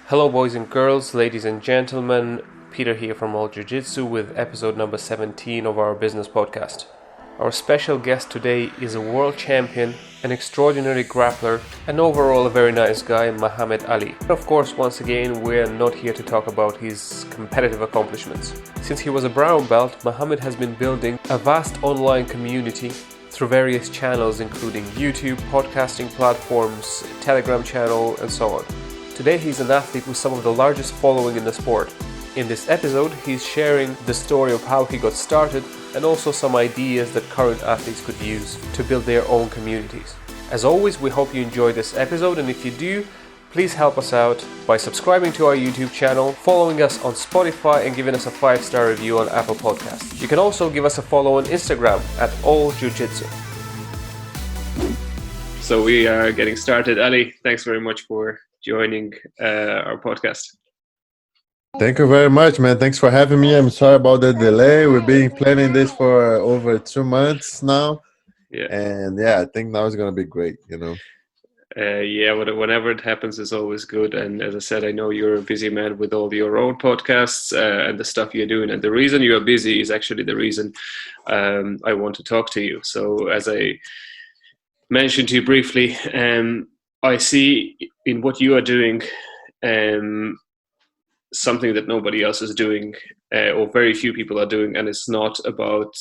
Hello boys and girls, ladies and gentlemen, Peter here from All Jiu-Jitsu with episode number 17 of our business podcast. Our special guest today is a world champion, an extraordinary grappler, and overall a very nice guy, Mahamed Aly. Of course, once again, we're not here to talk about his competitive accomplishments. Since he was a brown belt, Mahamed has been building a vast online community through various channels including YouTube, podcasting platforms, Telegram channel, and so on. Today he's an athlete with some of the largest following in the sport. In this episode, he's sharing the story of how he got started and also some ideas that current athletes could use to build their own communities. As always, we hope you enjoy this episode, and if you do, please help us out by subscribing to our YouTube channel, following us on Spotify, and giving us a 5-star review on Apple Podcasts. You can also give us a follow on Instagram at All Jiu-Jitsu. So we are getting started. Ali, thanks very much for joining our podcast. Thank you very much, man. Thanks for having me. I'm sorry about the delay. We've been planning this for over 2 months now. Yeah. And yeah, I think now it's going to be great, Whenever it happens is always good. And as I said, I know you're a busy man with all your own podcasts and the stuff you're doing. And the reason you are busy is actually the reason I want to talk to you. So as I mentioned to you briefly, I see in what you are doing something that nobody else is doing, or very few people are doing, and it's not about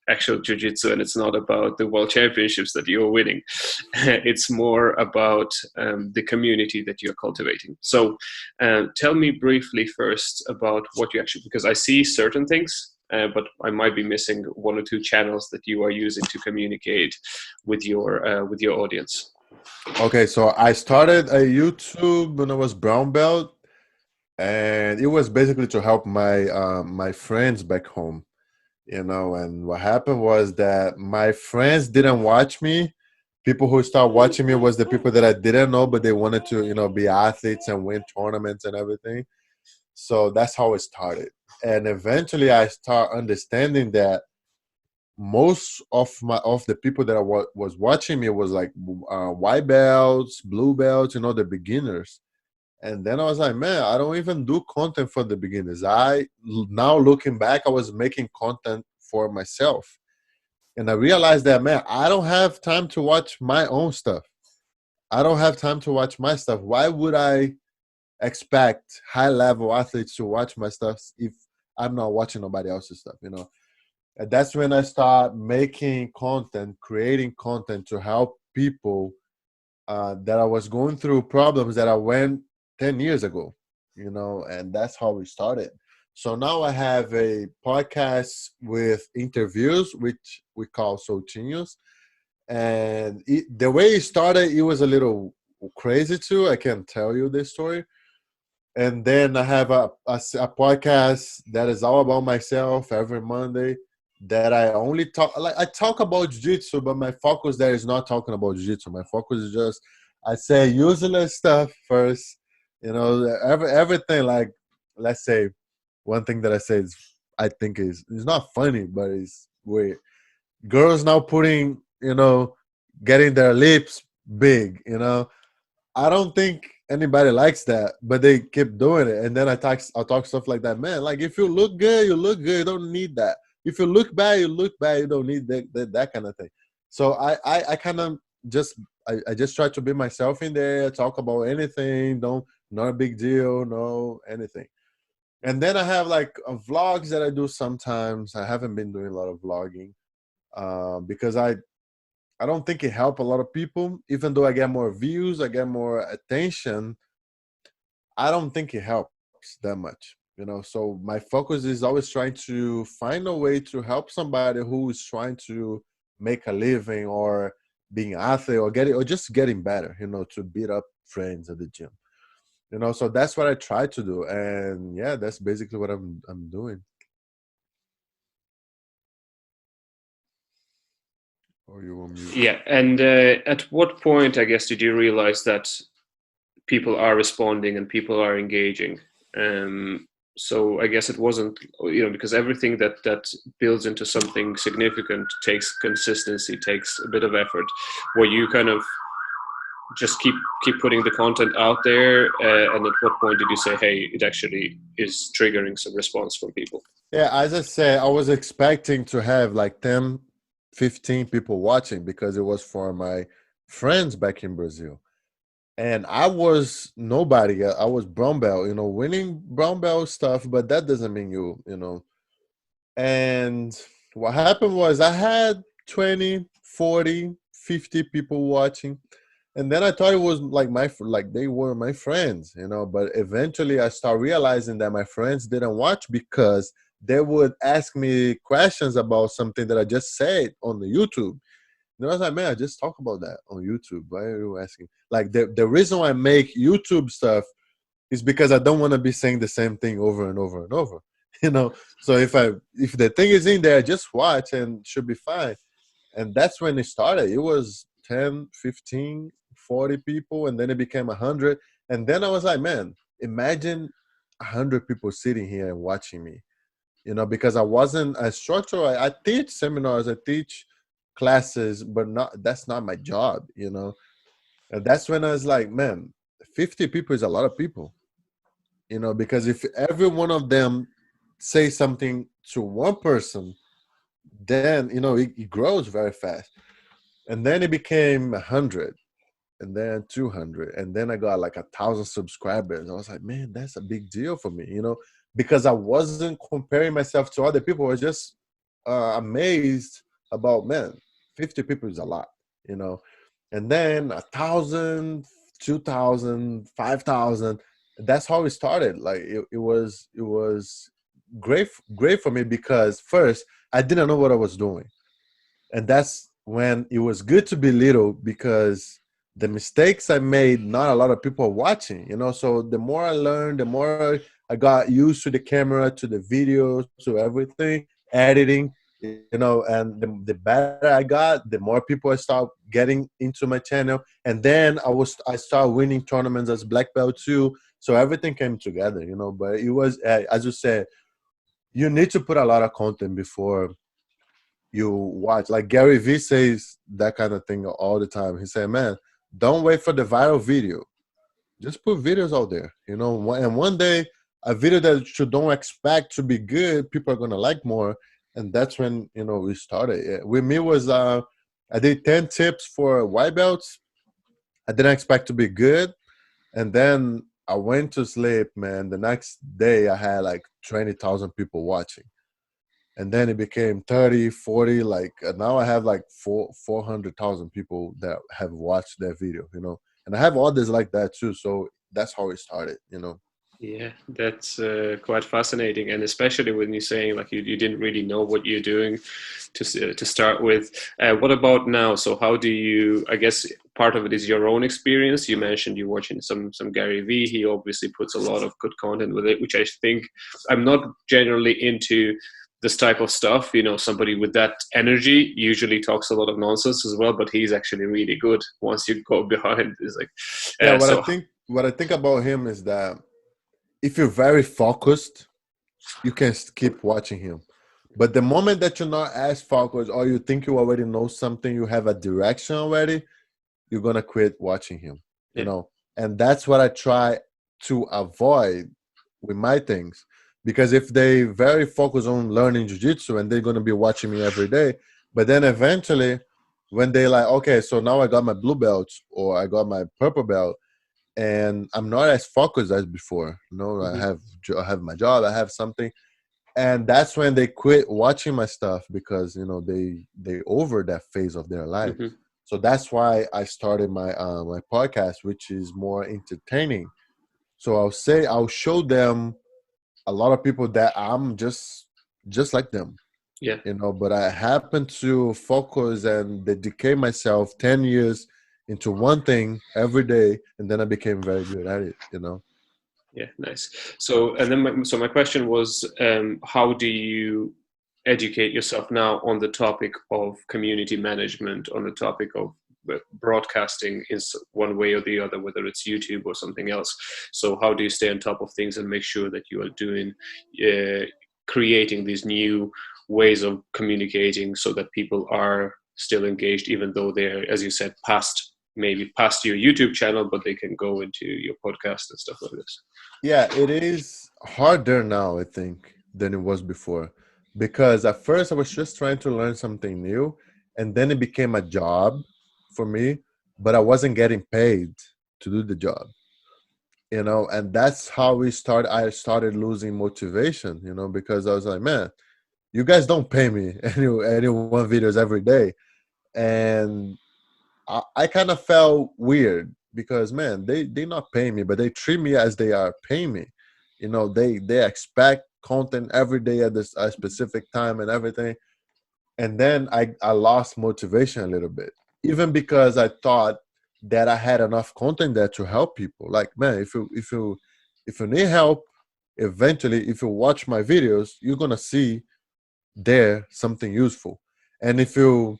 actual jiu-jitsu, and it's not about the world championships that you're winning. It's more about the community that you're cultivating. So tell me briefly first about what you actually, because I see certain things, but I might be missing 1 or 2 channels that you are using to communicate with your audience. Okay, so I started a YouTube when I was brown belt, and it was basically to help my friends back home, and what happened was that my friends didn't watch me. People who started watching me was the people that I didn't know, but they wanted to, be athletes and win tournaments and everything. So that's how it started. And eventually I start understanding that most of the people that was watching me was like white belts, blue belts, the beginners. And then I was like, man, I don't even do content for the beginners. Now looking back, I was making content for myself. And I realized that, man, I don't have time to watch my own stuff. I don't have time to watch my stuff. Why would I expect high-level athletes to watch my stuff if I'm not watching nobody else's stuff, And that's when I start making content, creating content to help people that I was going through problems that I went 10 years ago, and that's how we started. So now I have a podcast with interviews, which we call Soltinhos. And the way it started, it was a little crazy too. I can tell you this story. And then I have a podcast that is all about myself every Monday, that I only talk, like I talk about jiu-jitsu, but my focus there is not talking about jiu-jitsu. My focus is just, I say useless stuff first, everything, like, let's say, one thing that I say is, I think is not funny, but it's weird. Girls now putting, getting their lips big, I don't think anybody likes that, but they keep doing it. And then I'll talk stuff like that. Man, like, if you look good, you look good. You don't need that. If you look bad, you look bad. You don't need that kind of thing. So I kind of just, I just try to be myself in there, talk about anything. Not a big deal, no anything. And then I have like vlogs that I do sometimes. I haven't been doing a lot of vlogging because I don't think it helped a lot of people. Even though I get more views, I get more attention, I don't think it helps that much, So my focus is always trying to find a way to help somebody who is trying to make a living or being an athlete or just getting better, to beat up friends at the gym. So that's what I try to do. And yeah, that's basically what I'm doing. Or you want me? Yeah, and at what point, I guess, did you realize that people are responding and people are engaging? So I guess it wasn't, because everything that builds into something significant takes consistency, takes a bit of effort. Were you kind of just keep putting the content out there? And at what point did you say, hey, it actually is triggering some response from people? Yeah, as I said, I was expecting to have like 10, 15 people watching because it was for my friends back in Brazil. And I was nobody. I was brown belt, winning brown belt stuff, but that doesn't mean you. And what happened was I had 20, 40, 50 people watching. And then I thought it was like they were my friends. But eventually I started realizing that my friends didn't watch because they would ask me questions about something that I just said on the YouTube. And I was like, man, I just talk about that on YouTube. Why are you asking? Like the reason why I make YouTube stuff is because I don't want to be saying the same thing over and over and over. So if the thing is in there, just watch and should be fine. And that's when it started. It was 10, 15, 40 people, and then it became 100. And then I was like, man, imagine 100 people sitting here and watching me. Because I wasn't a structural. I teach seminars, I teach classes, but that's not my job. And that's when I was like, man, 50 people is a lot of people. Because if every one of them say something to one person, then it grows very fast. And then it became 100, and then 200, and then I got like 1,000 subscribers. I was like, man, that's a big deal for me, because I wasn't comparing myself to other people. I was just amazed about, man, 50 people is a lot. And then 1,000, 2,000, 5,000. That's how it started. Like it was great for me because first I didn't know what I was doing. And that's when it was good to be little because the mistakes I made, not a lot of people are watching. So the more I learned, the more I got used to the camera, to the video, to everything, editing, and the better I got, the more people I start getting into my channel. And then I started winning tournaments as black belt too. So everything came together. But it was, as you said, you need to put a lot of content before you watch. Like Gary Vee says that kind of thing all the time. He said, man, don't wait for the viral video. Just put videos out there. And one day a video that you don't expect to be good, people are going to like more. And that's when we started. With me was I did 10 tips for white belts. I didn't expect to be good. And then I went to sleep, man. The next day I had like 20,000 people watching. And then it became 30, 40. Like now I have like 400,000 people that have watched that video. And I have others like that too. So that's how it started. Yeah, that's quite fascinating, and especially when you're saying like you didn't really know what you're doing to start with. What about now? So how do you? I guess part of it is your own experience. You mentioned you're watching some Gary Vee. He obviously puts a lot of good content with it, which I think I'm not generally into this type of stuff. Somebody with that energy usually talks a lot of nonsense as well, but he's actually really good once you go behind. It's like, Yeah, so what I think about him is that if you're very focused, you can keep watching him. But the moment that you're not as focused or you think you already know something, you have a direction already, you're gonna quit watching him. You yeah. know, and that's what I try to avoid with my things. Because if they very focus on learning jiu-jitsu and they're gonna be watching me every day, but then eventually when they like, okay, so now I got my blue belt or I got my purple belt and I'm not as focused as before. Mhm. I have my job, I have something, and that's when they quit watching my stuff because they over that phase of their life. Mhm. So that's why I started my podcast, which is more entertaining. So I'll show them a lot of people that I'm just like them, Yeah. but I happen to focus and dedicate myself 10 years into one thing every day, and then I became very good at it. Yeah, nice. So, and then my question was, how do you educate yourself now on the topic of community management, on the topic of broadcasting in one way or the other, whether it's YouTube or something else? So, how do you stay on top of things and make sure that you are doing, uh, creating these new ways of communicating so that people are still engaged, even though they're, as you said, past maybe past your YouTube channel, but they can go into your podcast and stuff like this. Yeah, it is harder now, I think, than it was before. Because at first I was just trying to learn something new, and then it became a job for me, but I wasn't getting paid to do the job, and that's how I started losing motivation, because I was like, man, you guys don't pay me any one videos every day. And I kind of felt weird because, man, they not paying me, but they treat me as they are paying me. They expect content every day at this a specific time and everything. And then I lost motivation a little bit, even because I thought that I had enough content there to help people. Like, man, if you need help, eventually, if you watch my videos, you're gonna see there something useful. And if you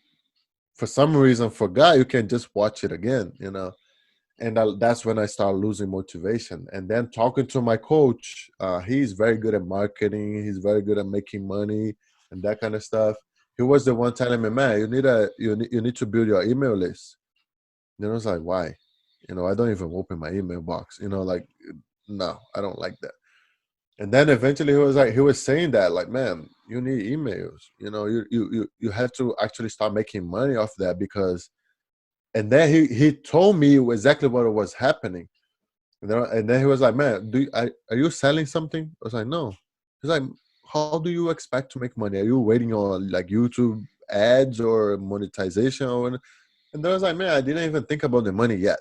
for some reason forgot, you can just watch it again. And that's when I start losing motivation. And then talking to my coach, he's very good at marketing. He's very good at making money and that kind of stuff. He was the one telling me, man, you need to build your email list. I was like, why? I don't even open my email box. Like, no, I don't like that. And then eventually he was saying that, like, man, you need emails. You have to actually start making money off that, because. And then he told me exactly what was happening. And then he was like, man, are you selling something? I was like, no. He's like, how do you expect to make money? Are you waiting on like YouTube ads or monetization? And then I was like, man, I didn't even think about the money yet.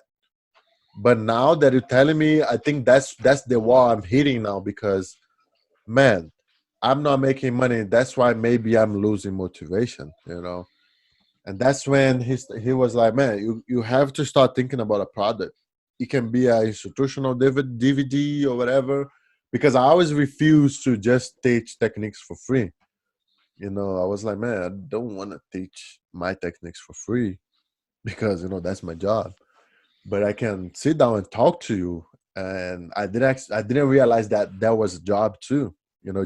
But now that you're telling me, I think that's the wall I'm hitting now, because, man, I'm not making money. That's why maybe I'm losing motivation. And that's when he was like, man, you have to start thinking about a product. It can be an institutional DVD or whatever, because I always refuse to just teach techniques for free. I was like, man, I don't want to teach my techniques for free, because, that's my job. But I can sit down and talk to you. And I didn't realize that that was a job too,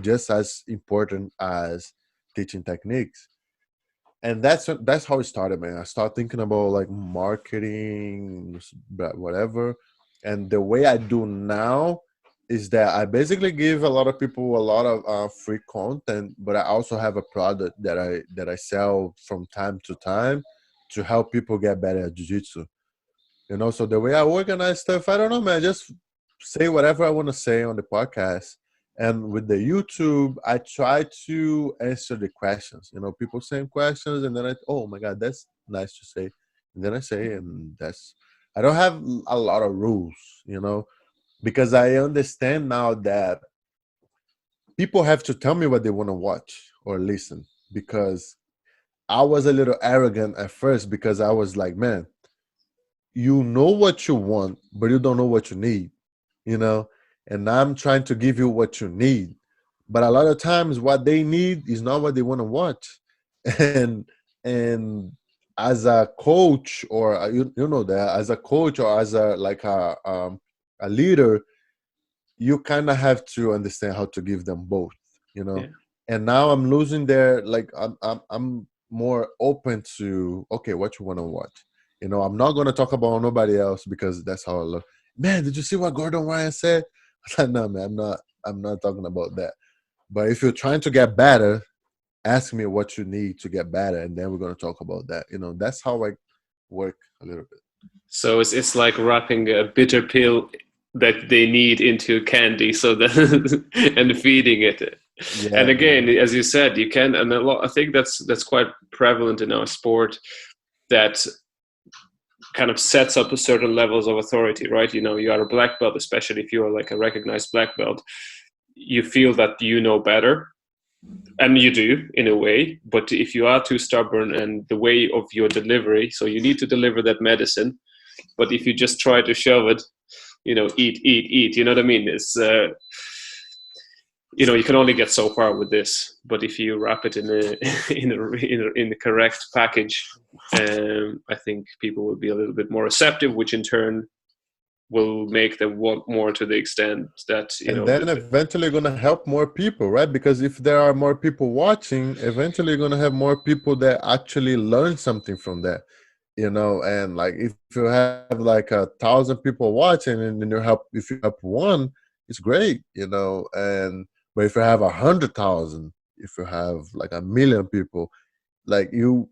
just as important as teaching techniques. And that's how it started, man. I started thinking about like marketing, whatever. And the way I do now is that I basically give a lot of people a lot of free content, but I also have a product that I sell from time to time to help people get better at jiu-jitsu. So the way I organize stuff, I don't know, man. I just say whatever I want to say on the podcast. And with the YouTube, I try to answer the questions. People saying questions, and then oh my God, that's nice to say. And then I say, and I don't have a lot of rules, because I understand now that people have to tell me what they want to watch or listen. Because I was a little arrogant at first, because I was like, man, you know what you want, but you don't know what you need, you know? And I'm trying to give you what you need. But a lot of times what they need is not what they want to watch. And and as a coach, or you know that as a coach, or as a leader, you kind of have to understand how to give them both. Yeah. And now I'm losing their, like, I'm more open to, okay, what you want to watch. I'm not going to talk about nobody else, because that's how I look. Man, did you see what Gordon Ryan said? I said, no, man, I'm not talking about that. But if you're trying to get better, ask me what you need to get better, and then we're going to talk about that. That's how I work a little bit. So it's like wrapping a bitter pill that they need into candy, so that and feeding it. And Yeah, again, man. as you said, you can, and a lot. I think that's quite prevalent in our sport. That kind of sets up a certain levels of authority, right? You are a black belt, especially if you are like a recognized black belt. You feel that you know better, and you do in a way. But if you are too stubborn, and the way of your delivery, so you need to deliver that medicine. But if you just try to shove it, eat, you know what I mean? It's you can only get so far with this. But if you wrap it in the correct package, I think people will be a little bit more receptive, which in turn will make them want more, to the extent that And then eventually you're going to help more people, right? Because if there are more people watching, eventually you're going to have more people that actually learn something from that. And like if you have like 1,000 people watching, and then if you help one, it's great. And but if you have 100,000, if you have like 1 million people, like you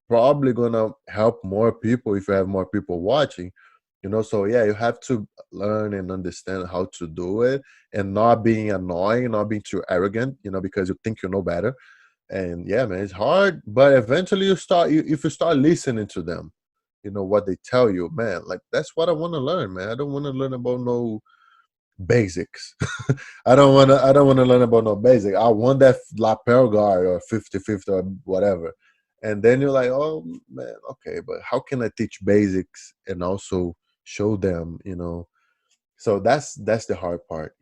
probably gonna help more people if you have more people watching. So yeah, you have to learn and understand how to do it, and not being annoying, not being too arrogant, because you think you know better. And yeah, man, it's hard, but eventually if you start listening to them, what they tell you, man, like that's what I want to learn, man. I don't want to learn about no basics. I don't want to learn about no basic. I want that lapel guard or 50-50 or whatever. And then you're like, oh man, okay, but how can I teach basics and also show them? So that's the hard part.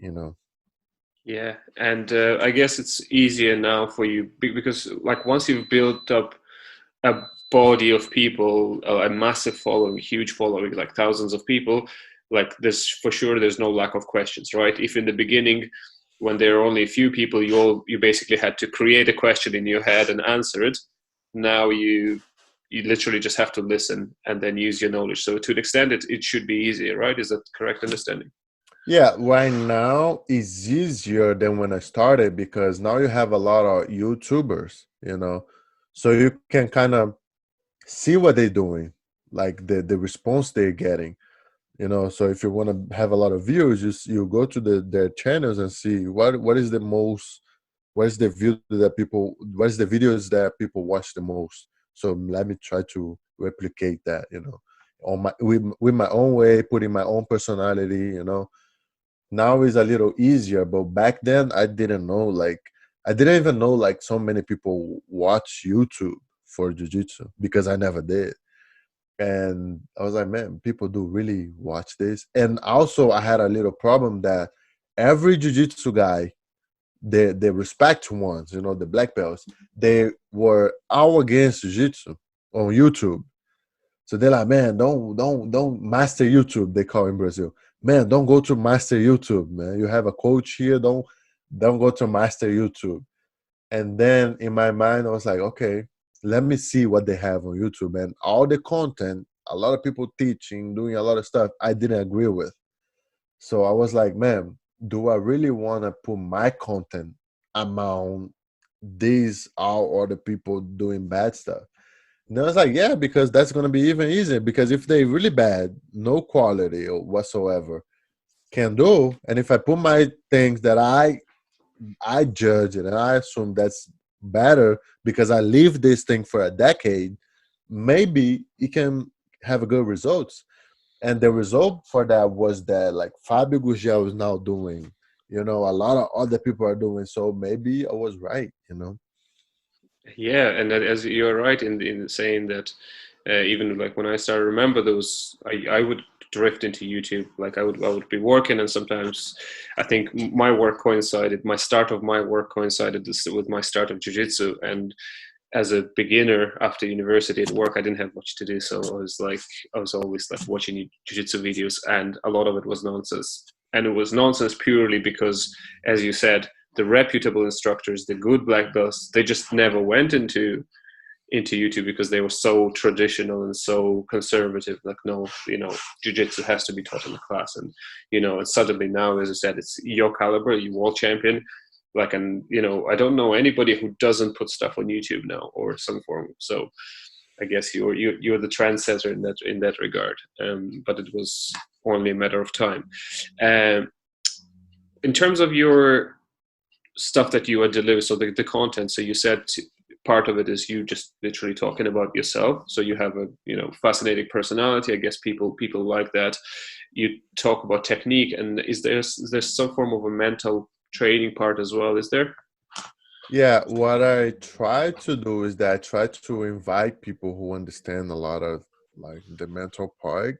Yeah, and I guess it's easier now for you because, like, once you've built up a body of people, a massive following, huge following, like thousands of people, like this for sure. There's no lack of questions, right? If in the beginning, when there are only a few people, you basically had to create a question in your head and answer it. Now you literally just have to listen and then use your knowledge. So to an extent, it should be easier, right? Is that correct understanding? Yeah, right now it's easier than when I started because now you have a lot of YouTubers. So you can kind of see what they're doing, like the response they're getting. So if you want to have a lot of views, you go to their channels and see what is the what is the videos that people watch the most. So let me try to replicate that, on with my own way, putting my own personality. Now is a little easier, but back then I didn't know, like I didn't even know like so many people watch YouTube for jiu-jitsu because I never did. And I was like, man, people do really watch this. And also I had a little problem that every jiu-jitsu guy, the respect ones, the black belts, they were all against jiu-jitsu on YouTube. So they're like, man, don't master YouTube, they call in Brazil. Man, don't go to master YouTube, man. You have a coach here, don't go to master YouTube. And then in my mind, I was like, okay, let me see what they have on YouTube. And all the content, a lot of people teaching, doing a lot of stuff I didn't agree with. So I was like, man, do I really want to put my content among these all other people doing bad stuff? And I was like, yeah, because that's going to be even easier. Because if they really bad, no quality or whatsoever, can do, and if I put my things that I judge it and I assume that's better because I lived this thing for a decade, maybe it can have a good results. And the result for that was that like Fabio Gugel is now doing, a lot of other people are doing. So maybe I was right. Yeah, and that, as you're right in saying that, even like when I started, remember those, I would drift into YouTube. Like I would be working, and sometimes I think my work coincided. My start of my work coincided with my start of jiu-jitsu, and as a beginner after university at work, I didn't have much to do, so I was always like watching jiu-jitsu videos, and a lot of it was nonsense. And it was nonsense purely because, as you said, the reputable instructors, the good black belts, they just never went into YouTube because they were so traditional and so conservative. Like, no, jiu-jitsu has to be taught in the class, and suddenly now, as I said, it's your caliber, you world champion. Like, and I don't know anybody who doesn't put stuff on YouTube now or some form. So I guess you're the trendsetter in that regard. But it was only a matter of time. Um, in terms of your stuff that you are delivering, so the content, so you said part of it is you just literally talking about yourself, so you have a fascinating personality. I guess people like that. You talk about technique, and is there some form of a mental training part as well, is there? Yeah, what I try to do is that I try to invite people who understand a lot of like the mental part.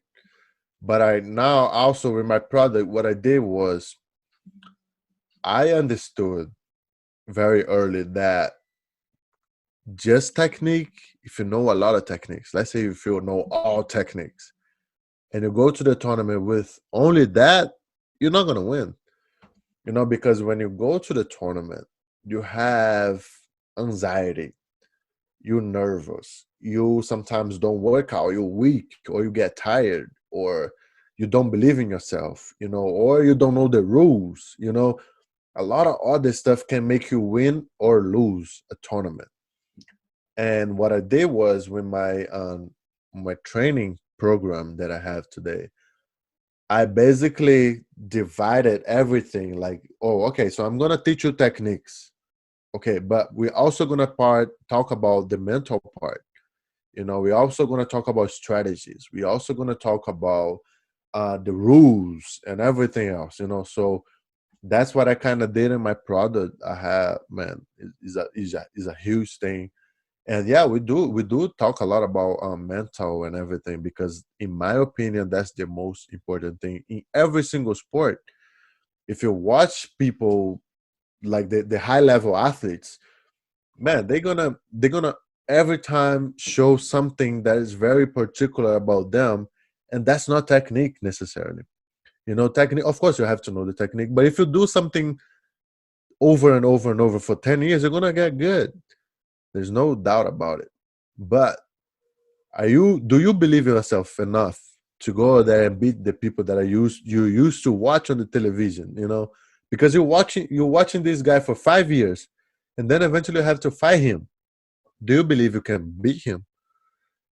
But I now also with my product, what I did was I understood very early that just technique, if you know a lot of techniques, let's say if you know all techniques and you go to the tournament with only that, you're not gonna win. Because when you go to the tournament, you have anxiety. you're nervous, you sometimes don't work out, you're weak, or you get tired, or you don't believe in yourself, or you don't know the rules, a lot of other stuff can make you win or lose a tournament. And what I did was, with my training program that I have today, I basically divided everything. Like, oh, okay, so I'm gonna teach you techniques. Okay, but we're also gonna talk about the mental part. We're also gonna talk about strategies. We're also gonna talk about the rules and everything else. So that's what I kind of did in my product. I have, man, is a huge thing. And yeah, we do talk a lot about mental and everything, because in my opinion, that's the most important thing in every single sport. If you watch people like the high level athletes, man, they're gonna every time show something that is very particular about them, and that's not technique necessarily. Technique, of course, you have to know the technique, but if you do something over and over and over for 10 years, you're gonna get good. There's no doubt about it. But do you believe in yourself enough to go there and beat the people that you used to watch on the television? Because you're watching this guy for 5 years, and then eventually you have to fight him. Do you believe you can beat him?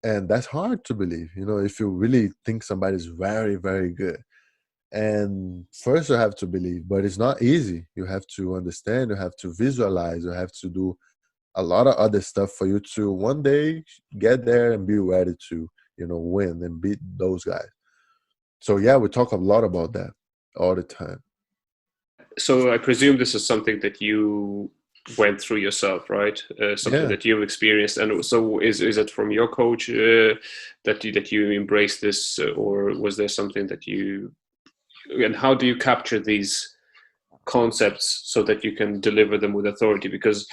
And that's hard to believe, if you really think somebody's very, very good. And first you have to believe, but it's not easy. You have to understand, you have to visualize, you have to do a lot of other stuff for you to one day get there and be ready to, win and beat those guys. So yeah, we talk a lot about that all the time. So I presume this is something that you went through yourself, right? Something Yeah. that you've experienced, and so is it from your coach that you embraced this, or was there something that you? And how do you capture these concepts so that you can deliver them with authority? Because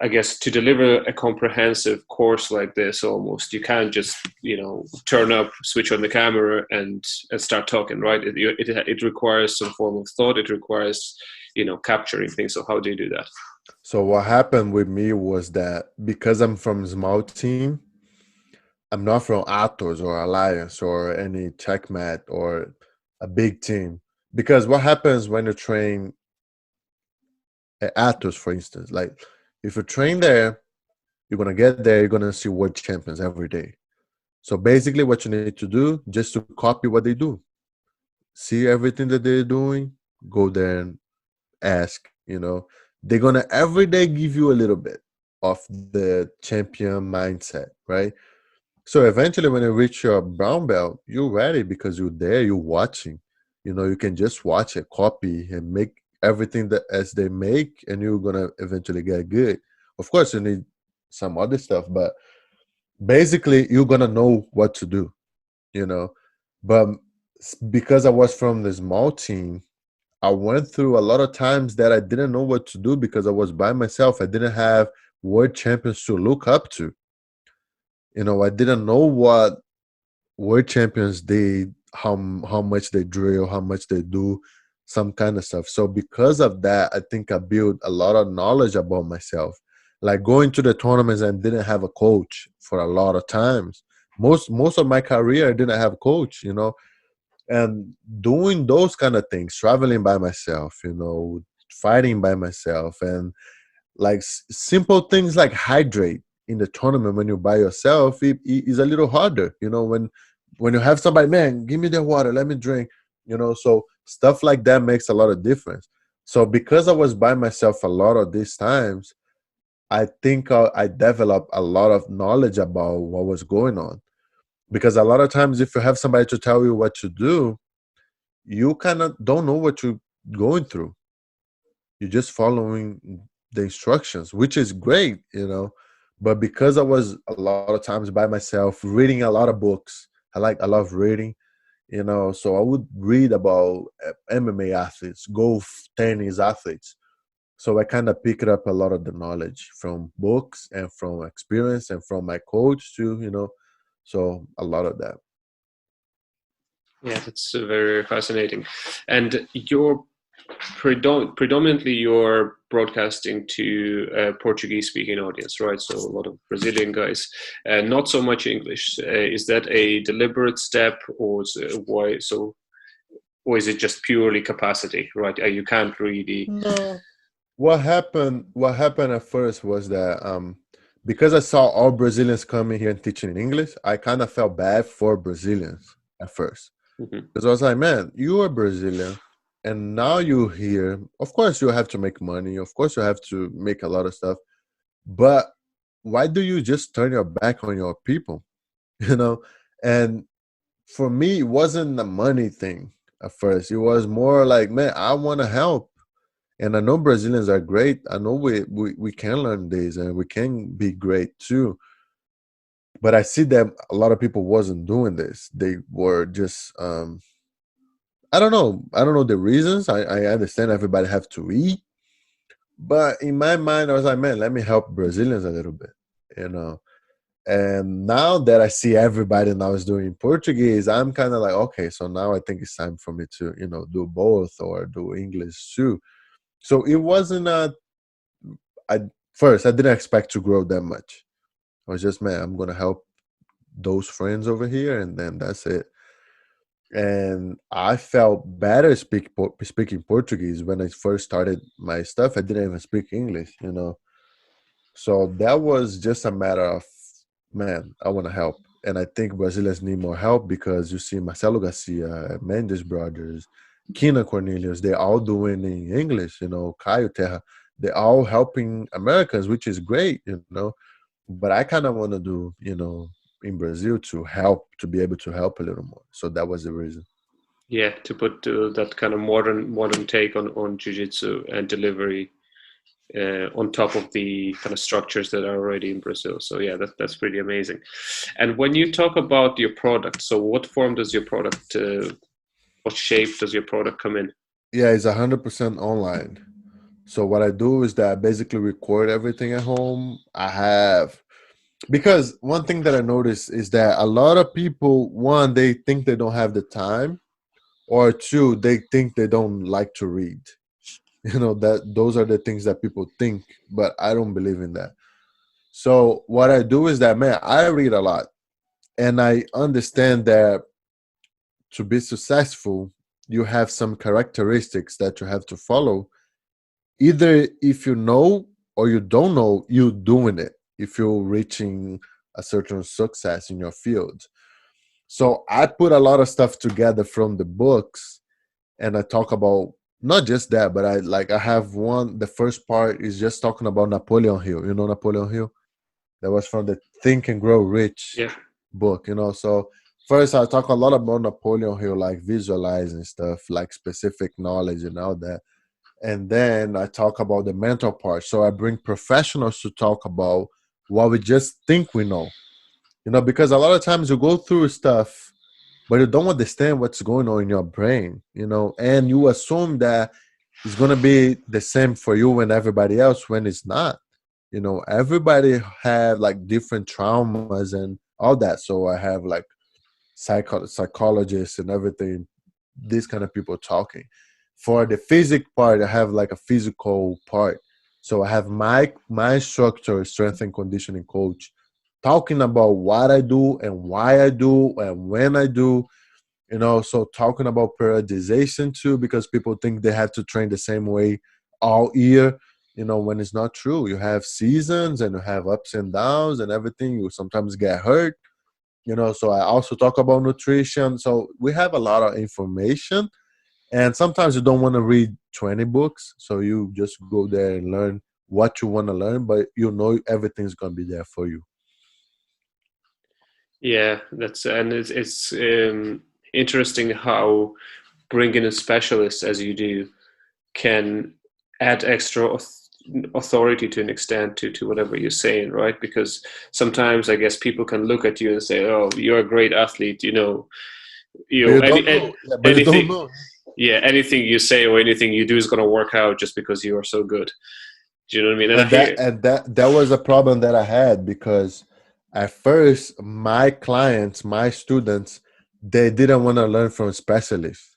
I guess to deliver a comprehensive course like this, almost you can't just turn up, switch on the camera, and start talking, right? It requires some form of thought. It requires capturing things. So how do you do that? So what happened with me was that because I'm from a small team, I'm not from Atos or Alliance or any checkmat or a big team. Because what happens when you train at Atos, for instance, like if you train there, you're gonna get there, you're gonna see world champions every day. So basically what you need to do, just to copy what they do. See everything that they're doing, go there and ask, They're gonna every day give you a little bit of the champion mindset, right? So eventually, when you reach your brown belt, you're ready because you're there, you're watching. You can just watch it, copy, and make everything that as they make, and you're gonna eventually get good. Of course, you need some other stuff, but basically, you're gonna know what to do. You know, but because I was from the small team, I went through a lot of times that I didn't know what to do because I was by myself. I didn't have world champions to look up to. I didn't know what world champions did, how much they drill, how much they do, some kind of stuff. So because of that, I think I built a lot of knowledge about myself. Like going to the tournaments and didn't have a coach for a lot of times. Most of my career I didn't have a coach, and doing those kind of things, traveling by myself, fighting by myself, and like simple things like hydrate in the tournament when you're by yourself, it is a little harder, when you have somebody, man, give me the water, let me drink, so stuff like that makes a lot of difference. So because I was by myself a lot of these times, I think I developed a lot of knowledge about what was going on, because a lot of times if you have somebody to tell you what to do, you kind of don't know what you're going through. You're just following the instructions, which is great, But because I was a lot of times by myself, reading a lot of books, I love reading, So I would read about MMA athletes, golf, tennis athletes. So I kind of picked up a lot of the knowledge from books and from experience and from my coach too, So a lot of that. Yeah, that's very fascinating. And your predominantly you're broadcasting to a Portuguese speaking audience, right? So a lot of Brazilian guys, not so much English. Is that a deliberate step, or why so? Or is it just purely capacity, right? You can't really. No. What happened at first was that because I saw all Brazilians coming here and teaching in English, I kind of felt bad for Brazilians at first. Mhm. Because I was like, man, you are Brazilian and now you're here. Of course you have to make money. Of course you have to make a lot of stuff. But why do you just turn your back on your people? You know? And for me, it wasn't a money thing at first. It was more like, man, I want to help. And I know Brazilians are great. I know we can learn this and we can be great too. But I see that a lot of people wasn't doing this. They were just I don't know. I don't know the reasons. I understand everybody have to eat. But in my mind, I was like, man, let me help Brazilians a little bit, you know. And now that I see everybody now is doing Portuguese, I'm kind of like, okay, so now I think it's time for me to, do both or do English too. So it wasn't I first I didn't expect to grow that much. I was just, man, I'm gonna help those friends over here, and then that's it. And I felt better speaking Portuguese when I first started my stuff. I didn't even speak English, So that was just a matter of, man, I want to help. And I think Brazilians need more help because you see Marcelo Garcia, Mendes brothers, Kina Cornelius, they're all doing in English, Caio Terra, they're all helping Americans, which is great. But I kind of want to do, in Brazil to help, to be able to help a little more. So that was the reason. Yeah, to put that kind of modern take on jiu-jitsu and delivery on top of the kind of structures that are already in Brazil. So yeah, that's pretty amazing. And when you talk about your product, so what form does your product, what shape does your product come in? Yeah, it's 100% online. So what I do is that I basically record everything at home. Because one thing that I noticed is that a lot of people, one, they think they don't have the time, or two, they think they don't like to read. That those are the things that people think, but I don't believe in that. So what I do is that, man, I read a lot, and I understand that to be successful, you have some characteristics that you have to follow. Either if you know or you don't know, you're doing it. If you're reaching a certain success in your field. So I put a lot of stuff together from the books, and I talk about not just that, but I have one. The first part is just talking about Napoleon Hill. You know Napoleon Hill? That was from the Think and Grow Rich Yeah. book. So first I talk a lot about Napoleon Hill, like visualizing stuff, like specific knowledge and all that. And then I talk about the mental part. So I bring professionals to talk about what we just think we know. Because a lot of times you go through stuff, but you don't understand what's going on in your brain, and you assume that it's going to be the same for you and everybody else when it's not. Everybody have like different traumas and all that. So I have like psychologists and everything, these kind of people talking. For the physic part, I have like a physical part. So I have my instructor, strength and conditioning coach, talking about what I do and why I do and when I do. So talking about periodization too, because people think they have to train the same way all year. When it's not true. You have seasons and you have ups and downs and everything. You sometimes get hurt. So I also talk about nutrition. So we have a lot of information, and sometimes you don't want to read 20 books, so you just go there and learn what you want to learn, but everything's going to be there for you. Yeah, it's interesting how bringing a specialist as you do can add extra authority to an extent to whatever you're saying, right? Because sometimes I guess people can look at you and say, "Oh, you're a great athlete," But you don't know. Yeah, but you don't anything, know. yeah, anything you say or anything you do is going to work out just because you are so good. Do you know what I mean? And I And that hear, and that was a problem that I had, because at first my clients, my students, they didn't want to learn from specialists.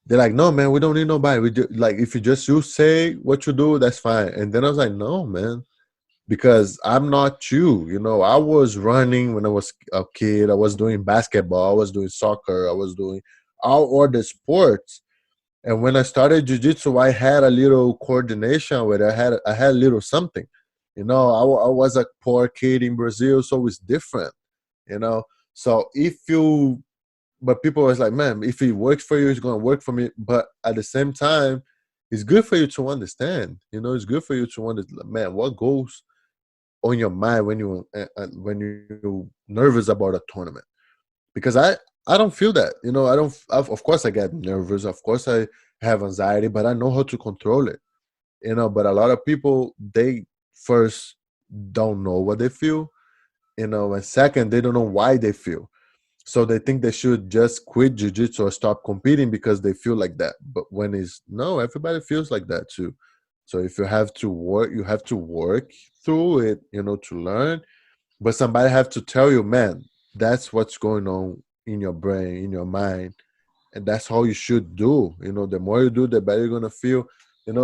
They're like, no, man, we don't need nobody. Like, if you say what you do, that's fine. And then I was like, no, man, because I'm not you. I was running when I was a kid. I was doing basketball. I was doing soccer. I was doing all other sports. And when I started jiu-jitsu, I had a little coordination with it. I had a little something. I was a poor kid in Brazil, so it's different. You know, so but people was like, man, if it works for you, it's gonna work for me. But at the same time, it's good for you to understand. It's good for you to understand, man, what goes on your mind when you're nervous about a tournament. Because I don't feel that. I don't. Of course, I get nervous. Of course, I have anxiety, but I know how to control it. But a lot of people, they first don't know what they feel. And second, they don't know why they feel. So they think they should just quit jiu-jitsu or stop competing because they feel like that. But when it's no, everybody feels like that too. So if you have to work, you have to work through it, to learn. But somebody have to tell you, man, that's what's going on in your brain, in your mind, and that's how you should do. The more you do, the better you're gonna feel.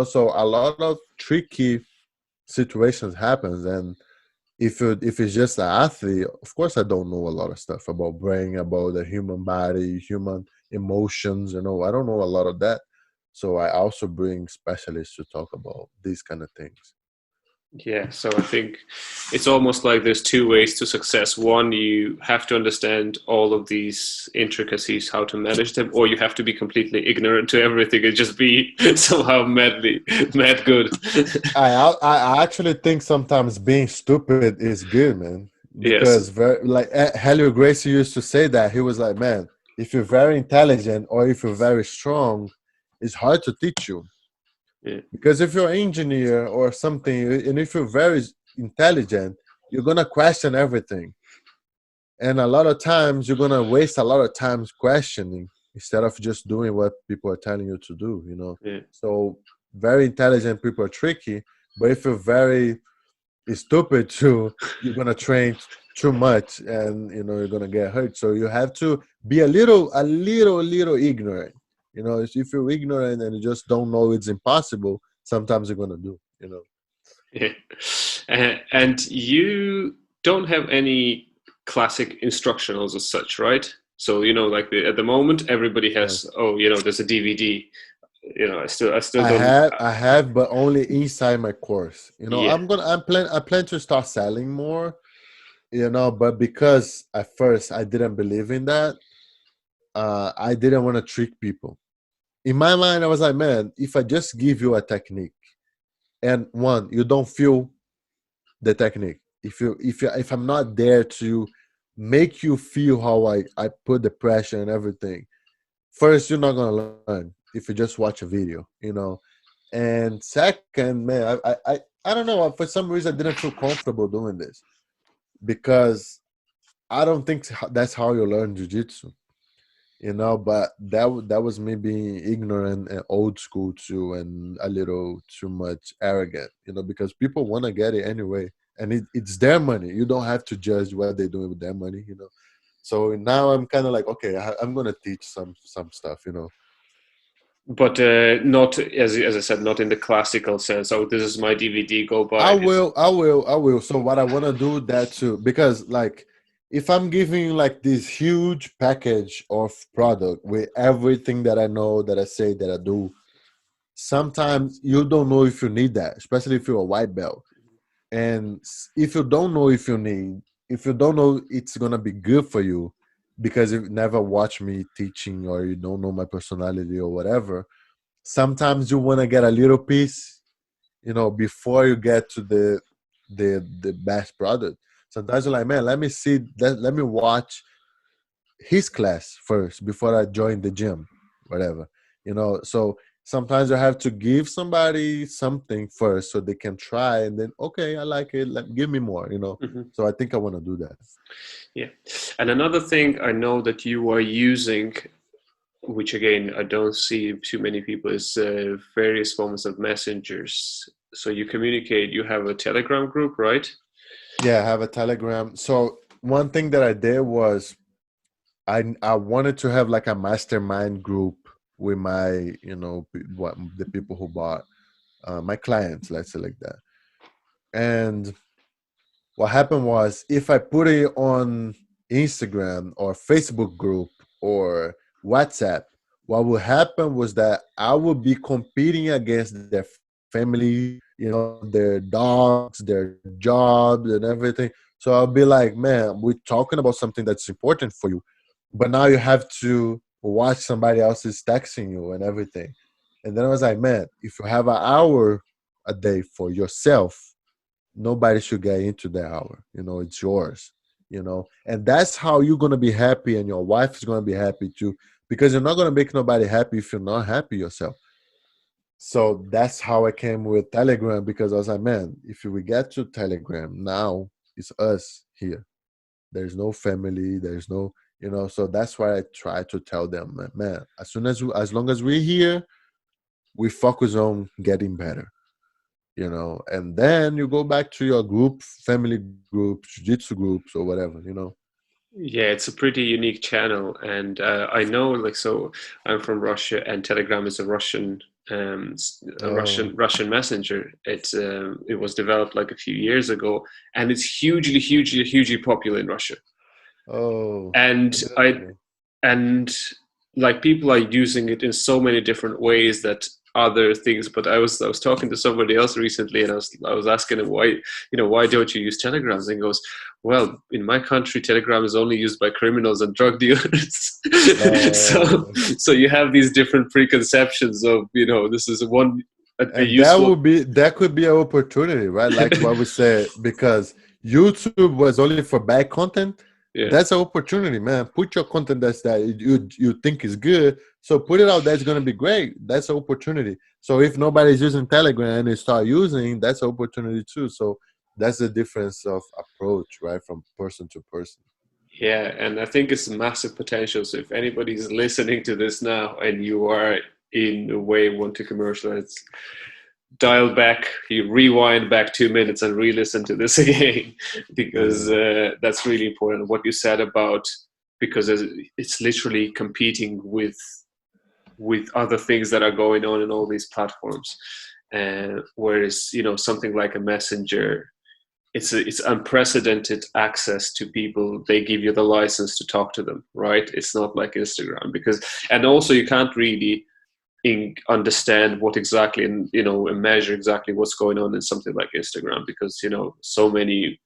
So a lot of tricky situations happens, and if it's just an athlete, of course I don't know a lot of stuff about brain, about the human body, human emotions. I don't know a lot of that. So I also bring specialists to talk about these kind of things. Yeah, so I think it's almost like there's two ways to success. One, you have to understand all of these intricacies, how to manage them, or you have to be completely ignorant to everything and just be somehow mad good. I actually think sometimes being stupid is good, man. Yes. Because like Helio Gracie used to say that he was like, man, if you're very intelligent or if you're very strong, it's hard to teach you. Yeah. Because if you're an engineer or something, and if you're very intelligent, you're gonna question everything. And a lot of times you're gonna waste a lot of times questioning instead of just doing what people are telling you to do. Yeah. So very intelligent people are tricky, but if you're very stupid too, you're gonna train too much and you're gonna get hurt. So you have to be a little ignorant. If you're ignorant and you just don't know it's impossible, sometimes you're gonna do. Yeah. And you don't have any classic instructionals as such, right? So like at the moment, everybody Yeah. has. Oh, there's a DVD. I still I don't. have, I have, but only inside my course. Yeah. I plan to start selling more. But because at first I didn't believe in that, I didn't want to trick people. In my mind, I was like, man, if I just give you a technique, and one, you don't feel the technique. If I'm not there to make you feel how I put the pressure and everything, first you're not gonna learn if you just watch a video. And second, man, I don't know. For some reason, I didn't feel comfortable doing this because I don't think that's how you learn jujitsu. But that was me being ignorant and old school too, and a little too much arrogant. Because people want to get it anyway, and it's their money. You don't have to judge what they're doing with their money. So now I'm kind of like, okay, I'm gonna teach some stuff. But not as I said, not in the classical sense. Oh, this is my DVD. Go buy I it. will, I will, I will. So what I want to do that too, because like if I'm giving you like this huge package of product with everything that I know, that I say, that I do, sometimes you don't know if you need that, especially if you're a white belt. And if you don't know if you don't know it's gonna be good for you, because you never watch me teaching or you don't know my personality or whatever, sometimes you want to get a little piece before you get to the best product. Sometimes you're like, man, let me see, let me watch his class first before I join the gym, whatever. So sometimes you have to give somebody something first so they can try, and then, okay, I like it, give me more. Mhm. So I think I want to do that. Yeah. And another thing I know that you are using, which again I don't see too many people, is various forms of messengers. So you communicate. You have a Telegram group, right? Yeah, I have a Telegram. So one thing that I did was I wanted to have like a mastermind group with my, what the people who bought, my clients, let's say like that. And what happened was, if I put it on Instagram or Facebook group or WhatsApp, what would happen was that I would be competing against their family, their dogs, their jobs, and everything. So I'll be like, man, we're talking about something that's important for you, but now you have to watch somebody else's texting you and everything. And then I was like, man, if you have an hour a day for yourself, nobody should get into that hour. It's yours. And that's how you're going to be happy, and your wife is going to be happy too, because you're not going to make nobody happy if you're not happy yourself. So that's how I came with Telegram, because I was like, man, if we get to Telegram now, it's us here. There's no family, there's no, so that's why I try to tell them, man, as long as we're here, we focus on getting better. And then you go back to your group, family groups, jiu-jitsu groups, or whatever. Yeah, it's a pretty unique channel, and I know, like, so I'm from Russia, and Telegram is a Russian, Oh, Russian messenger. It was developed like a few years ago, and it's hugely, hugely, hugely popular in Russia. oh, I And didn't I know. and like people are using it in so many different ways that other things. But I was talking to somebody else recently, and I was asking him, why don't you use telegrams? And he goes, well, in my country telegram is only used by criminals and drug dealers. so Oh, so you have these different preconceptions of, this is a and that useful. would be that could be an opportunity, right? Like what we said, because YouTube was only for bad content. Yeah. That's an opportunity, man. Put your content that you think is good, so put it out there. It's gonna be great. That's an opportunity. So if nobody's using Telegram and they start using, that's an opportunity too. So that's the difference of approach, right, from person to person. Yeah, and I think it's massive potential. So if anybody's listening to this now and you are in a way want to commercialize, dial back, you rewind back 2 minutes and re-listen to this again, because Yeah, that's really important. What you said about, because it's literally competing with other things that are going on in all these platforms. Whereas, something like a messenger, it's unprecedented access to people. They give you the license to talk to them, right? It's not like Instagram, because, and also you can't really understand what exactly, and measure exactly what's going on in something like Instagram, because so many,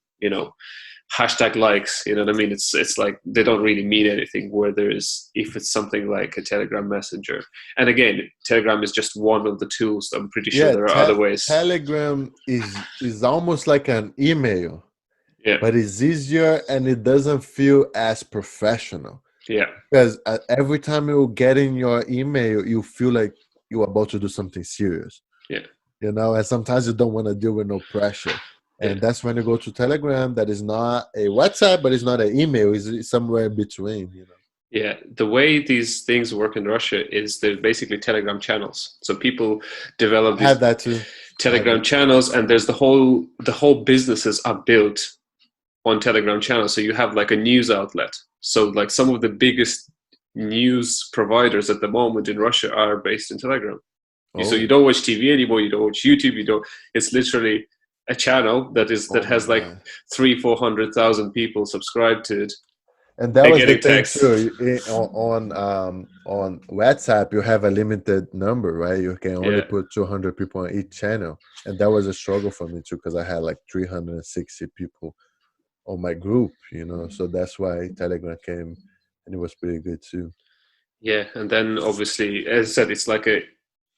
hashtag likes, you know what I mean? It's like they don't really mean anything, where there is, if it's something like a Telegram messenger. And again, Telegram is just one of the tools. I'm pretty sure yeah. there are other ways. Telegram is almost like an email, Yeah. but it's easier and it doesn't feel as professional. Yeah. Because every time you get in your email, you feel like you're about to do something serious, Yeah. and sometimes you don't want to deal with no pressure. Yeah. And that's when you go to Telegram, that is not a WhatsApp, but it's not an email, it's somewhere between. Yeah, the way these things work in Russia is they're basically Telegram channels. So people develop I have these that too. I have Telegram that too. channels, and there's the whole businesses are built on Telegram channels. So you have like a news outlet. So like some of the biggest news providers at the moment in Russia are based in Telegram. So you Oh, don't watch TV anymore. You don't watch YouTube. You don't. It's literally a channel that oh my has like God. 300,000-400,000 people subscribed to it And that and was the getting thing text. too. On WhatsApp, you have a limited number, right? You can only Yeah. put 200 people on each channel, and that was a struggle for me too, because I had like 360 people on my group. So that's why Telegram came, and it was pretty good too. Yeah, and then obviously, as I said, it's like a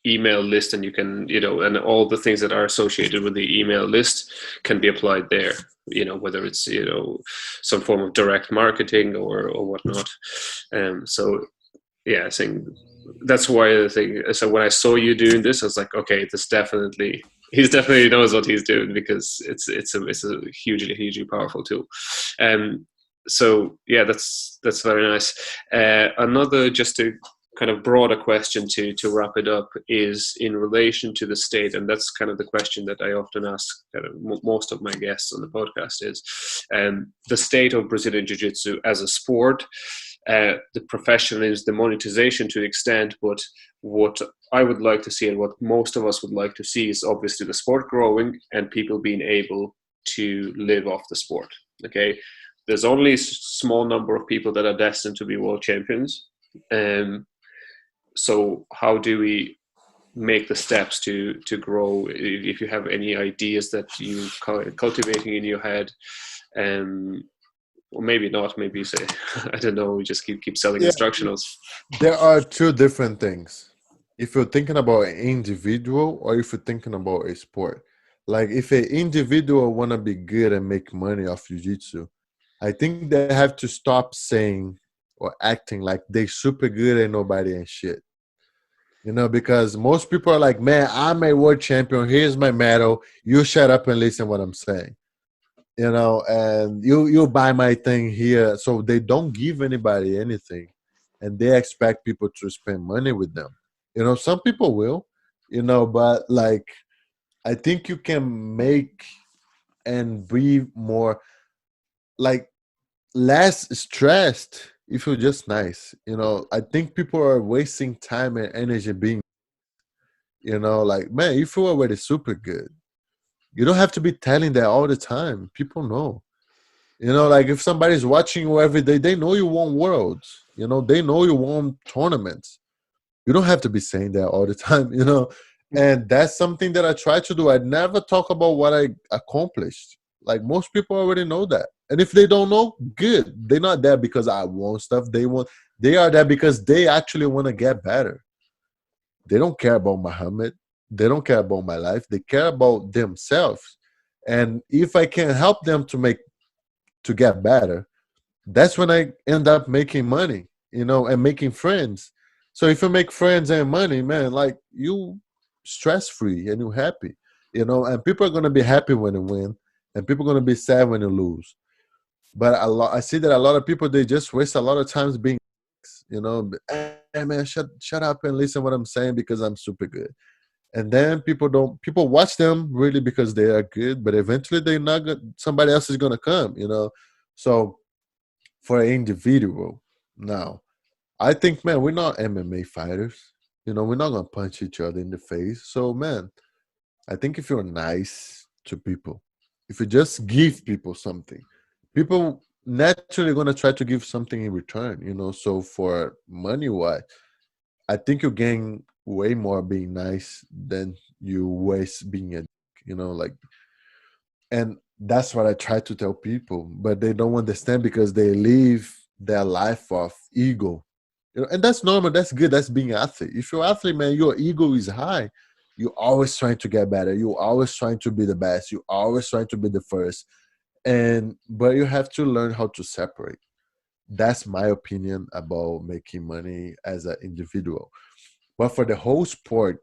email list, and you can, and all the things that are associated with the email list can be applied there. Whether it's some form of direct marketing or whatnot. So yeah, I think that's why I think. So when I saw you doing this, I was like, okay, this definitely. He's definitely knows what he's doing, because it's a hugely powerful tool. So yeah, that's very nice. Another, just a kind of broader question to wrap it up, is in relation to the state, and that's kind of the question that I often ask kind of most of my guests on the podcast, is the state of Brazilian Jiu-Jitsu as a sport, the professionalism, the monetization to the extent, but what I would like to see and what most of us would like to see is obviously the sport growing and people being able to live off the sport. Okay, there's only a small number of people that are destined to be world champions. So how do we make the steps to grow? If you have any ideas that you cultivating in your head, um, or maybe not, maybe you say, I don't know, we just keep selling Yeah, instructionals. there are two different things. If you're thinking about an individual or if you're thinking about a sport. Like if an individual want to be good and make money off jiu-jitsu, I think they have to stop saying or acting like they super good and nobody and shit. Because most people are like, man, I'm a world champion. Here's my medal. You shut up and listen what I'm saying. And you buy my thing here. So they don't give anybody anything. And they expect people to spend money with them. Some people will, but like I think you can make and be more like less stressed if you're just nice. I think people are wasting time and energy being, like, man, you feel already super good. You don't have to be telling that all the time. People know. Like if somebody's watching you every day, they know you won worlds. They know you won tournaments. You don't have to be saying that all the time, And that's something that I try to do. I never talk about what I accomplished. Like most people already know that. And if they don't know, good. They're not there because I want stuff. They are there because they actually want to get better. They don't care about Muhammad. They don't care about my life. They care about themselves. And if I can help them to get better, that's when I end up making money, and making friends. So if you make friends and money, man, like you stress free and you happy, and people are gonna be happy when you win, and people are gonna be sad when you lose. But I see that a lot of people they just waste a lot of times being, hey man, shut up and listen what I'm saying because I'm super good. And then people watch them really because they are good, but eventually they're not good. Somebody else is gonna come. So for an individual. Now, I think, man, we're not MMA fighters. We're not gonna punch each other in the face. So, man, I think if you're nice to people, if you just give people something, people naturally gonna try to give something in return. So for money wise, I think you gain way more being nice than you waste being a like, and that's what I try to tell people, but they don't understand because they live their life of ego. And that's normal, that's good, that's being an athlete. If you're an athlete, man, your ego is high. You're always trying to get better. You're always trying to be the best. You're always trying to be the first. But you have to learn how to separate. That's my opinion about making money as an individual. But for the whole sport,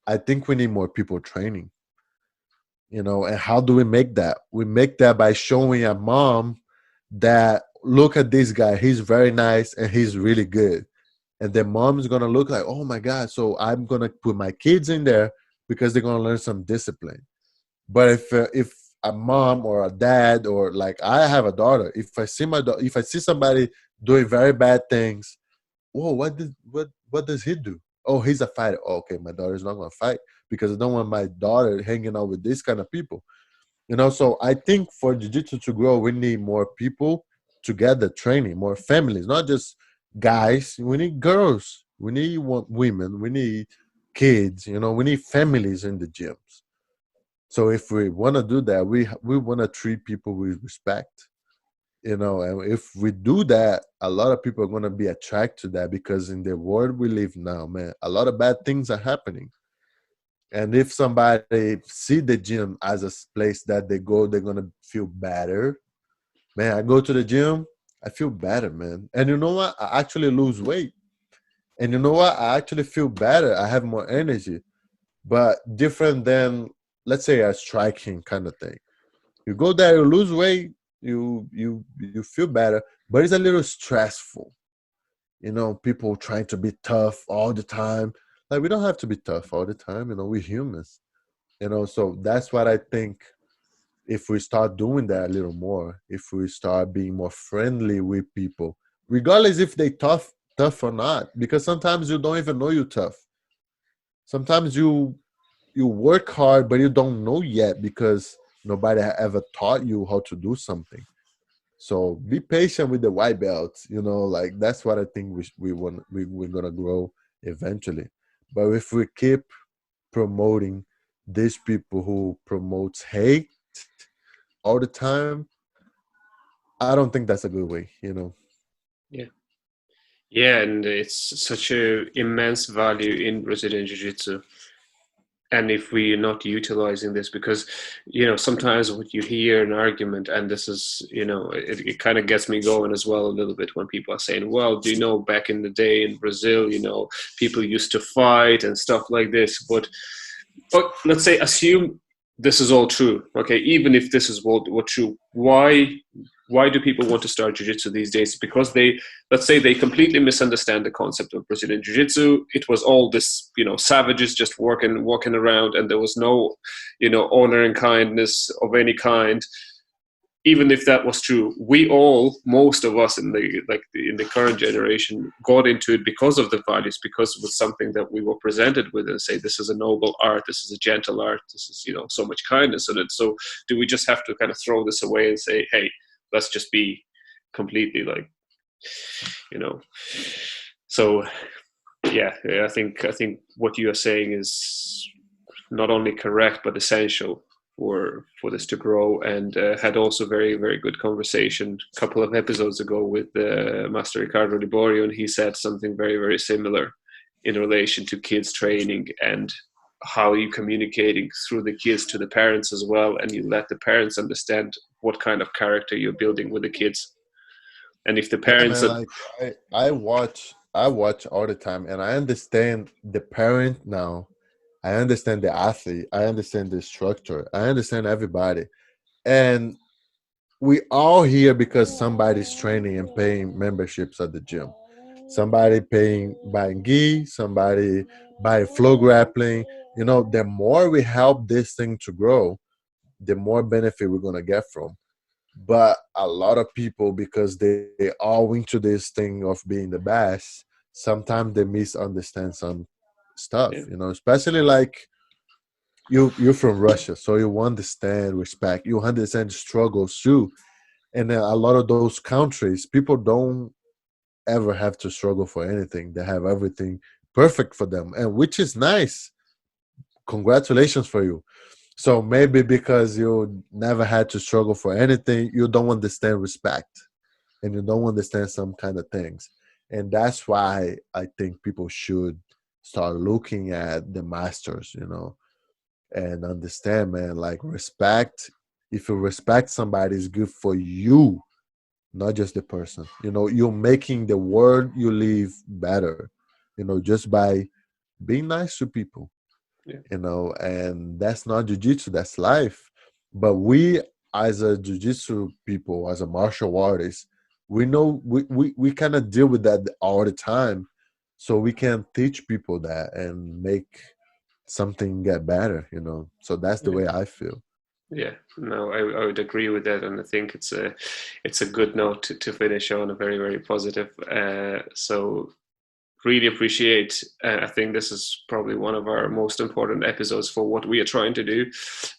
I think we need more people training. And how do we make that? We make that by showing a mom that look at this guy, he's very nice and he's really good. And the mom is gonna look like, oh my God, so I'm gonna put my kids in there because they're gonna learn some discipline. But if a mom or a dad or like I have a daughter, if I see somebody doing very bad things, whoa, what does he do? Oh, he's a fighter. Oh, okay, my daughter's not gonna fight because I don't want my daughter hanging out with these kind of people. So I think for jiu-jitsu to grow, we need more people together training, more families, not just guys. We need girls. We need women. We need kids. We need families in the gyms. So if we want to do that, we want to treat people with respect. And if we do that, a lot of people are going to be attracted to that because in the world we live now, man, a lot of bad things are happening. And if somebody see the gym as a place that they go, they're gonna feel better. Man, I go to the gym, I feel better, man. And you know what? I actually lose weight. And you know what? I actually feel better. I have more energy. But different than, let's say, a striking kind of thing. You go there, you lose weight, you feel better, but it's a little stressful. People trying to be tough all the time. Like we don't have to be tough all the time. We're humans. So that's what I think. If we start doing that a little more, if we start being more friendly with people, regardless if they tough or not. Because sometimes you don't even know you're tough. Sometimes you work hard, but you don't know yet because nobody ever taught you how to do something. So be patient with the white belts. Like that's what I think we're gonna grow eventually. But if we keep promoting these people who promotes hate all the time, I don't think that's a good way. Yeah. Yeah, and it's such a immense value in Brazilian Jiu-Jitsu. And if we're not utilizing this, because sometimes what you hear an argument, and this is it kind of gets me going as well a little bit when people are saying, well, do you know, back in the day in Brazil, people used to fight and stuff like this. But let's say, assume this is all true. Okay, even if this is what true, why do people want to start jiu-jitsu these days? Because let's say they completely misunderstand the concept of Brazilian jiu-jitsu. It was all this, savages just walking around, and there was no, honor and kindness of any kind. Even if that was true, most of us in the current generation got into it because of the values, because it was something that we were presented with, and say, this is a noble art, this is a gentle art, this is, so much kindness in it. So do we just have to kind of throw this away and say, hey, let's just be completely you know so yeah, I think what you are saying is not only correct but essential for this to grow. And had also very, very good conversation a couple of episodes ago with Master Ricardo Liborio, and he said something very, very similar in relation to kids training, and how you communicating through the kids to the parents as well, and you let the parents understand what kind of character you're building with the kids. And if the Yeah, parents man. are, Like I watch all the time, and I understand the parent now. I understand the athlete. I understand the instructor. I understand everybody, and we all here because somebody's training and paying memberships at the gym. Somebody paying buying gi, somebody buying flow grappling. The more we help this thing to grow, the more benefit we're gonna get from. But a lot of people, because they all into this thing of being the best, sometimes they misunderstand some stuff. yeah, Especially like you're from Russia, so you understand respect. You understand struggles too. And then a lot of those countries, people don't ever have to struggle for anything. They have everything perfect for them, and which is nice. Congratulations for you. So maybe because you never had to struggle for anything, you don't understand respect, and you don't understand some kind of things. And that's why I think people should start looking at the masters, and understand, man, like respect. If you respect somebody, is good for you, not just the person. You're making the world you live better, just by being nice to people, yeah, and that's not jujitsu, that's life. But we, as a jujitsu people, as a martial artist, we know we kind of deal with that all the time. So we can teach people that and make something get better. So that's the yeah. way I feel. Yeah, no, I would agree with that, and I think it's a good note to finish on, a very, very positive. So really appreciate. I think this is probably one of our most important episodes for what we are trying to do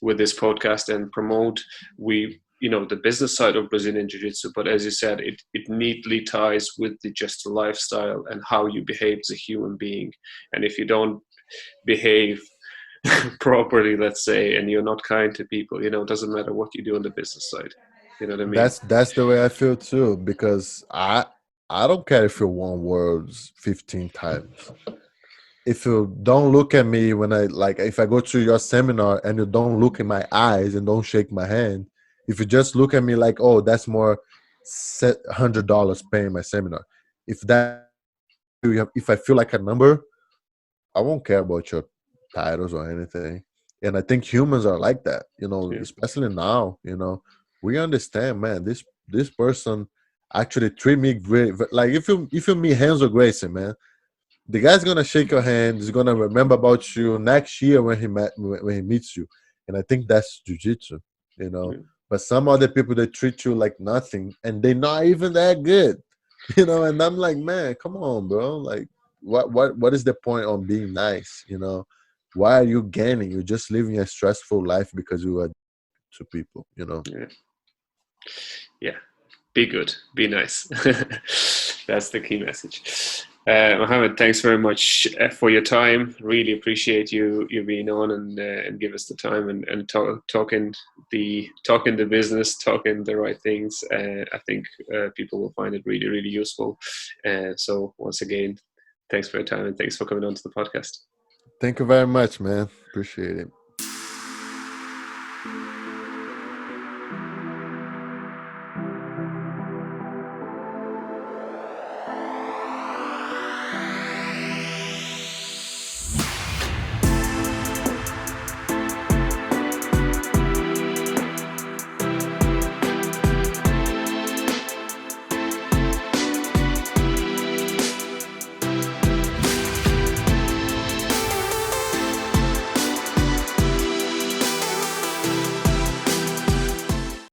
with this podcast and promote. The business side of Brazilian Jiu-Jitsu, but as you said, it neatly ties with the just lifestyle and how you behave as a human being. And if you don't behave properly, let's say, and you're not kind to people, it doesn't matter what you do on the business side. You know what I mean? That's the way I feel too, because I don't care if you won worlds 15 times. If you don't look at me when if I go to your seminar and you don't look in my eyes and don't shake my hand, if you just look at me like, oh, that's more $100 paying my seminar. If that's the way you feel, if I feel like a number, I won't care about your titles or anything. And I think humans are like that, Yeah, especially now. We understand, man. This person actually treat me great. Like if you meet Hanzo Gracie, man, the guy's gonna shake your hand. He's gonna remember about you next year when he meets you. And I think that's jujitsu, you know. yeah, But some other people, they treat you like nothing, and they're not even that good. And I'm like, man, come on, bro. Like, what is the point on being nice? Why are you gaining? You're just living a stressful life because you are to people. Yeah. Yeah. Be good. Be nice. That's the key message. Mohammed, thanks very much for your time. Really appreciate you being on and give us the time and talking the business, talking the right things. I think people will find it really really useful. So once again, thanks for your time and thanks for coming on to the podcast. Thank you very much, man. Appreciate it.